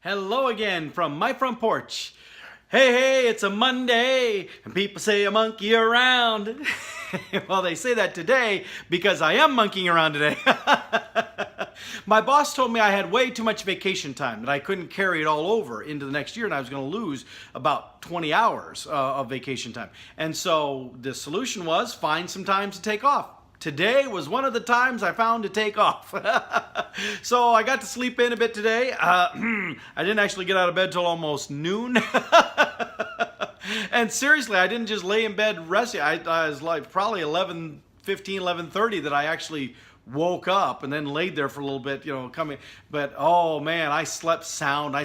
Hello again from my front porch. Hey, it's a Monday, and people say a monkey around. Well, they say that today because I am monkeying around today. My boss told me I had way too much vacation time, that I couldn't carry it all over into the next year, and I was going to lose about 20 hours of vacation time. And so the solution was find some time to take off. Today was one of the times I found to take off. So I got to sleep in a bit today. I didn't actually get out of bed till almost noon. And seriously, I didn't just lay in bed resting. I was like probably 11:15, 11:30 that I actually woke up and then laid there for a little bit, coming. But oh man, I slept sound. I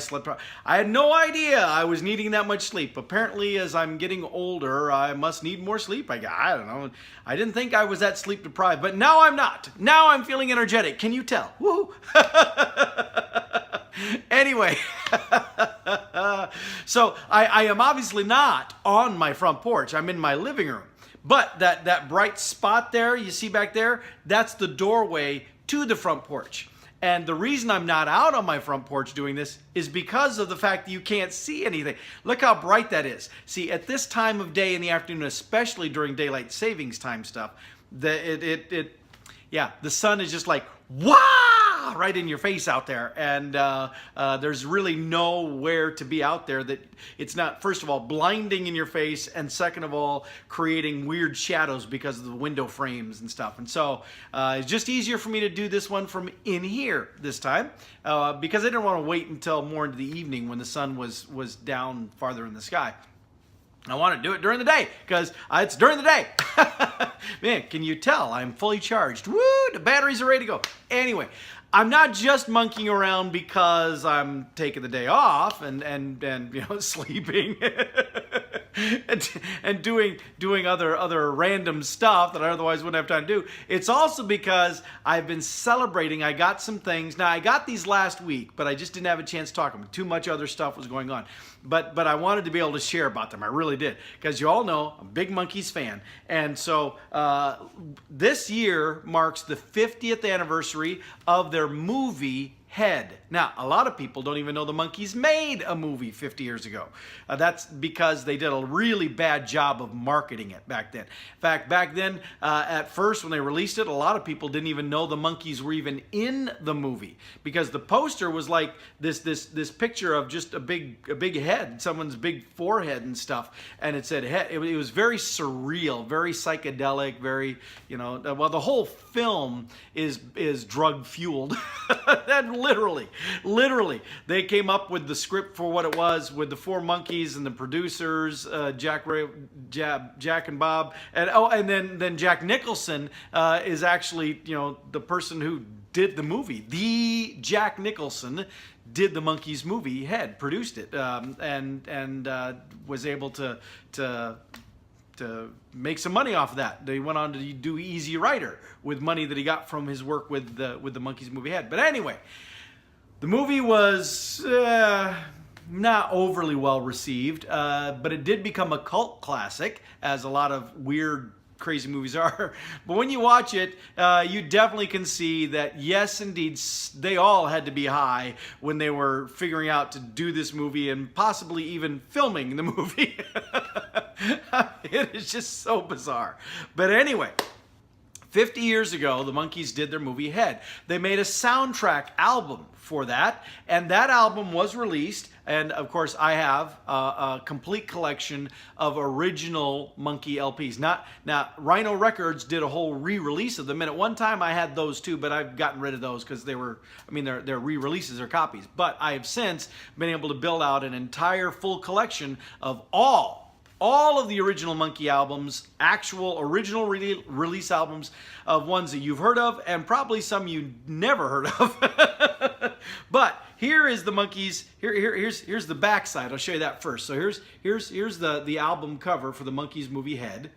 had no idea I was needing that much sleep. Apparently, as I'm getting older, I must need more sleep. I don't know. I didn't think I was that sleep deprived, but now I'm not. Now I'm feeling energetic. Can you tell? Woo! Anyway, so I am obviously not on my front porch. I'm in my living room. But that bright spot there, you see back there, that's the doorway to the front porch. And the reason I'm not out on my front porch doing this is because of the fact that you can't see anything. Look how bright that is. See, at this time of day in the afternoon, especially during daylight savings time stuff, the sun is just like, wow! Right in your face out there, and there's really nowhere to be out there that it's not, first of all, blinding in your face, and second of all, creating weird shadows because of the window frames and stuff. And so it's just easier for me to do this one from in here this time because I didn't want to wait until more into the evening when the sun was down farther in the sky. I want to do it during the day because it's during the day. Man, can you tell I'm fully charged? Woo, the batteries are ready to go. Anyway, I'm not just monkeying around because I'm taking the day off and sleeping and doing other random stuff that I otherwise wouldn't have time to do. It's also because I've been celebrating. I got some things. Now, I got these last week, but I just didn't have a chance to talk about them. Too much other stuff was going on. But I wanted to be able to share about them. I really did. Because you all know I'm a big Monkees fan. And so this year marks the 50th anniversary of their movie Head. Now, a lot of people don't even know the Monkees made a movie 50 years ago. That's because they did a really bad job of marketing it back then. In fact, back then, at first when they released it, a lot of people didn't even know the Monkees were even in the movie because the poster was like this picture of just a big head, someone's big forehead and stuff, and it said head. It was very surreal, very psychedelic, very well, the whole film is drug fueled. That literally they came up with the script for what it was with the four Monkees and the producers, Jack and Bob, and then Jack Nicholson is actually the person who did the movie. The Jack Nicholson did the Monkees movie Head, produced it, and was able to make some money off of that. They went on to do Easy Rider with money that he got from his work with the Monkees movie Head. But anyway, the movie was not overly well received, but it did become a cult classic, as a lot of weird, crazy movies are. But when you watch it, you definitely can see that, yes, indeed, they all had to be high when they were figuring out to do this movie and possibly even filming the movie. It is just so bizarre. But anyway, 50 years ago, the Monkees did their movie Head. They made a soundtrack album for that, and that album was released. And of course, I have a complete collection of original Monkee LPs. Now, Rhino Records did a whole re-release of them, and at one time I had those too, but I've gotten rid of those because they're re-releases, they're copies. But I have since been able to build out an entire full collection of all of the original Monkee albums, actual original release albums of ones that you've heard of and probably some you never heard of. But here is the Monkees. Here's the backside. I'll show you that first. So here's the album cover for the Monkees movie Head.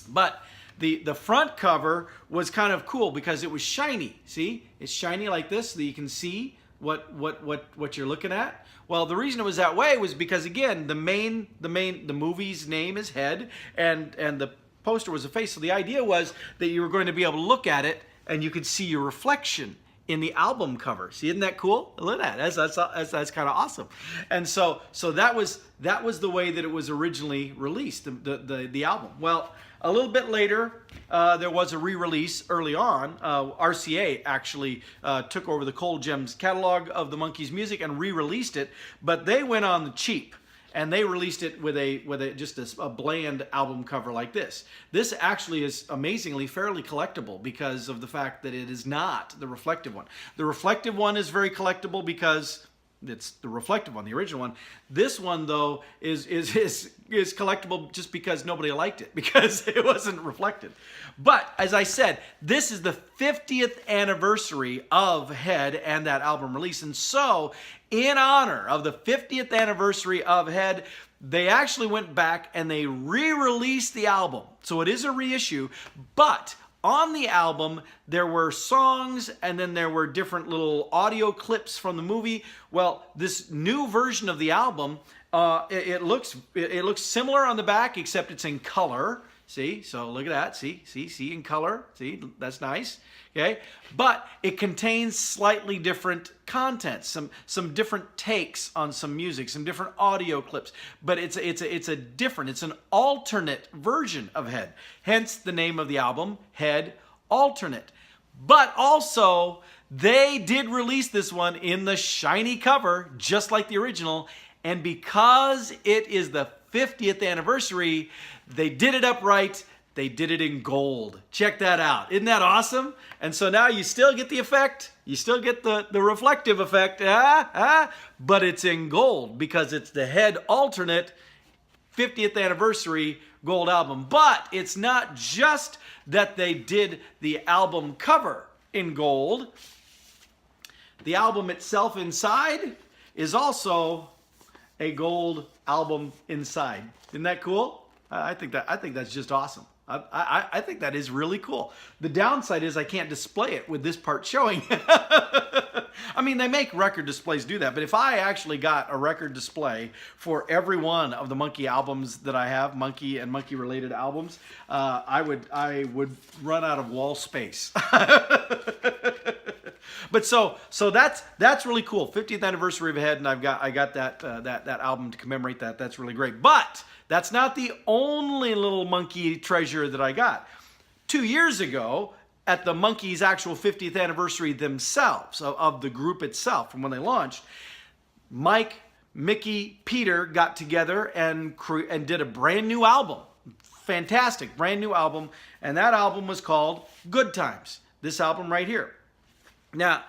But the front cover was kind of cool because it was shiny. See, it's shiny like this so that you can see what you're looking at. Well, the reason it was that way was because, again, the movie's name is Head, and the poster was a face. So the idea was that you were going to be able to look at it and you could see your reflection in the album cover. See, isn't that cool? Look at that. That's kind of awesome. And so that was the way that it was originally released, the album. Well, a little bit later, there was a re-release early on. RCA actually took over the Cold Gems catalog of the Monkees music and re-released it, but they went on the cheap. And they released it with just a bland album cover like this. This actually is amazingly fairly collectible because of the fact that it is not the reflective one. The reflective one is very collectible because it's the reflective one, the original one. This one, though, is collectible just because nobody liked it, because it wasn't reflected. But as I said, this is the 50th anniversary of Head and that album release, and so in honor of the 50th anniversary of Head, they actually went back and they re-released the album. So it is a reissue, but on the album, there were songs and then there were different little audio clips from the movie. Well, this new version of the album, it looks similar on the back, except it's in color. See, so look at that. See, in color. See, that's nice. Okay, but it contains slightly different content, some different takes on some music, some different audio clips. But it's an alternate version of Head. Hence the name of the album, Head Alternate. But also, they did release this one in the shiny cover, just like the original. And because it is the 50th anniversary, they did it upright. They did it in gold. Check that out. Isn't that awesome? And so now you still get the effect. You still get the reflective effect. But it's in gold because it's the Head Alternate 50th anniversary gold album. But it's not just that they did the album cover in gold. The album itself inside is also a gold album inside. Isn't that cool? I think that's just awesome. I think that is really cool. The downside is I can't display it with this part showing. I mean, they make record displays do that, but if I actually got a record display for every one of the Monkee albums that I have, Monkee and Monkee related albums, I would run out of wall space. But so that's really cool. 50th anniversary of Head, and I got that album to commemorate that. That's really great. But that's not the only little Monkee treasure that I got. 2 years ago, at the Monkees' actual 50th anniversary themselves, of the group itself, from when they launched, Mike, Mickey, Peter got together and did a brand new album. Fantastic, brand new album. And that album was called Good Times. This album right here. Now,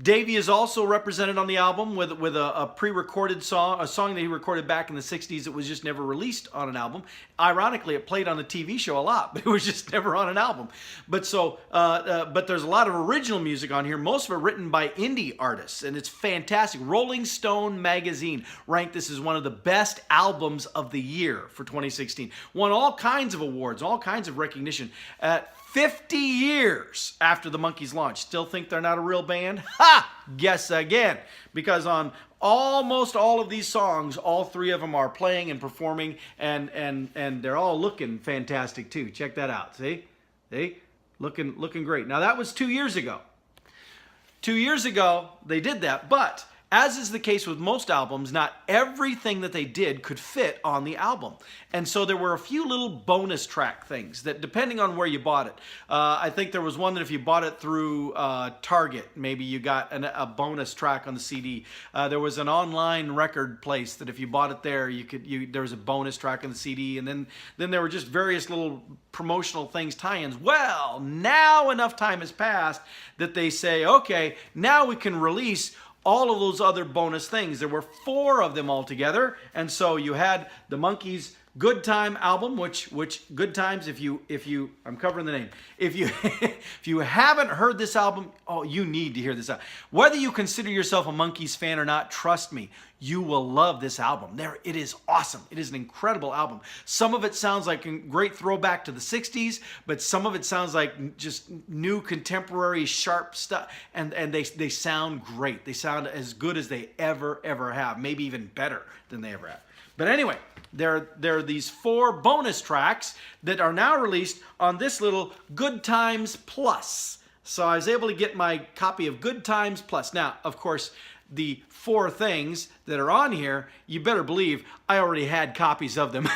Davey is also represented on the album with a pre-recorded song, a song that he recorded back in the 60s that was just never released on an album. Ironically, it played on the TV show a lot, but it was just never on an album. But but there's a lot of original music on here, most of it written by indie artists, and it's fantastic. Rolling Stone magazine ranked this as one of the best albums of the year for 2016. Won all kinds of awards, all kinds of recognition. 50 years after the Monkees launch, still think they're not a real band? Ha! Guess again. Because on almost all of these songs, all three of them are playing and performing, and they're all looking fantastic too. Check that out. See? Looking great. Now that was 2 years ago. 2 years ago, they did that, but as is the case with most albums, not everything that they did could fit on the album. And so there were a few little bonus track things that, depending on where you bought it, I think there was one that if you bought it through Target, maybe you got a bonus track on the CD. There was an online record place that if you bought it there, there was a bonus track on the CD. And then there were just various little promotional things, tie-ins. Well, now enough time has passed that they say, okay, now we can release all of those other bonus things. There were 4 of them altogether, and so you had the Monkees' Good Time album, which Good Times, if you I'm covering the name. If you haven't heard this album, oh, you need to hear this album. Whether you consider yourself a Monkees fan or not, trust me, you will love this album. It is awesome. It is an incredible album. Some of it sounds like a great throwback to the 60s, but some of it sounds like just new contemporary sharp stuff, and they sound great. They sound as good as they ever have, maybe even better than they ever have. But anyway, there are these 4 bonus tracks that are now released on this little Good Times Plus So I was able to get my copy of Good Times Plus. Now, of course, the 4 things that are on here, you better believe I already had copies of them.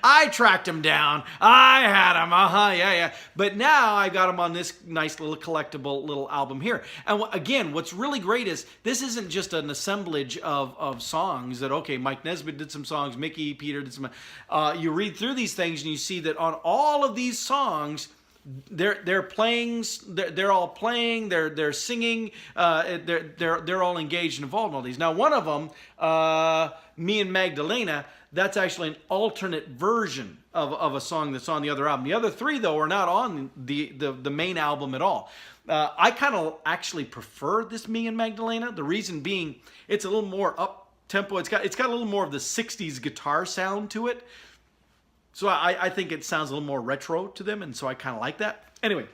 I tracked them down. I had them. Yeah. But now I got them on this nice little collectible little album here. And again, what's really great is this isn't just an assemblage of songs that, okay, Mike Nesbitt did some songs, Mickey, Peter did some. You read through these things and you see that on all of these songs, they're playing, they're all playing, they're singing, they're all engaged and involved in all these. Now, one of them, Me and Magdalena, that's actually an alternate version of a song that's on the other album. The other 3, though, are not on the main album at all. I kind of actually prefer this Me and Magdalena. The reason being, it's a little more up tempo. It's got a little more of the '60s guitar sound to it. So I think it sounds a little more retro to them, and so I kind of like that. Anyway,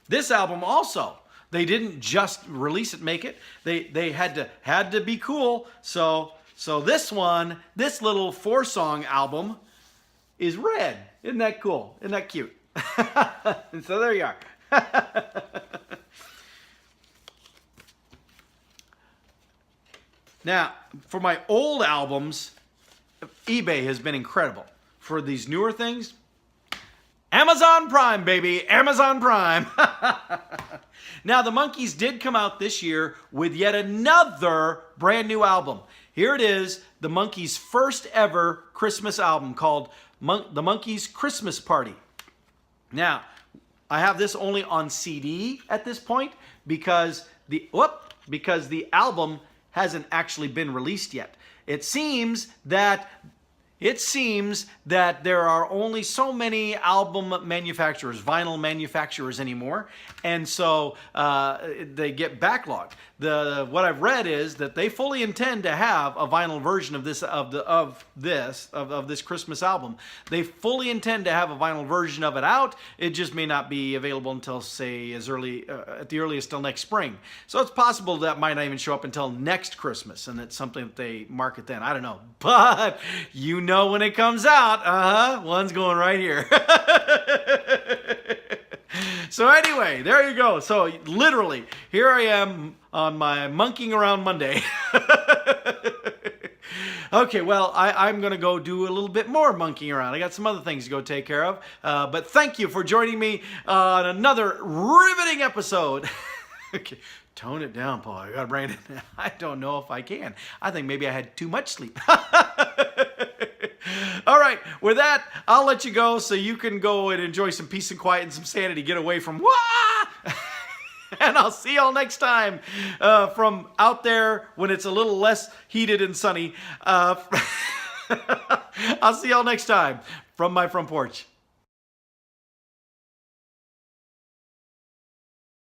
this album also, they didn't just release it, make it. They had to be cool. So this one, this little 4-song album is red. Isn't that cool? Isn't that cute? And so there you are. Now, for my old albums, eBay has been incredible. For these newer things, Amazon Prime, baby, Amazon Prime. Now, the Monkees did come out this year with yet another brand new album. Here it is, the Monkees' first ever Christmas album called The Monkees Christmas Party. Now, I have this only on CD at this point because the album hasn't actually been released yet. It seems that there are only so many album manufacturers, vinyl manufacturers anymore, and so they get backlogged. What I've read is that they fully intend to have a vinyl version of this Christmas album. They fully intend to have a vinyl version of it out. It just may not be available until, say, as early at the earliest till next spring. So it's possible that might not even show up until next Christmas, and it's something that they market then. I don't know, but you know when it comes out, one's going right here. So anyway, there you go. So literally, here I am on my Monkeeing Around Monday. Okay, well, I'm going to go do a little bit more monkeying around. I got some other things to go take care of. But thank you for joining me on another riveting episode. Okay, tone it down, Paul. I got to bring it in. I don't know if I can. I think maybe I had too much sleep. All right, with that, I'll let you go so you can go and enjoy some peace and quiet and some sanity. Get away from wah! And I'll see y'all next time from out there when it's a little less heated and sunny. I'll see y'all next time from my front porch.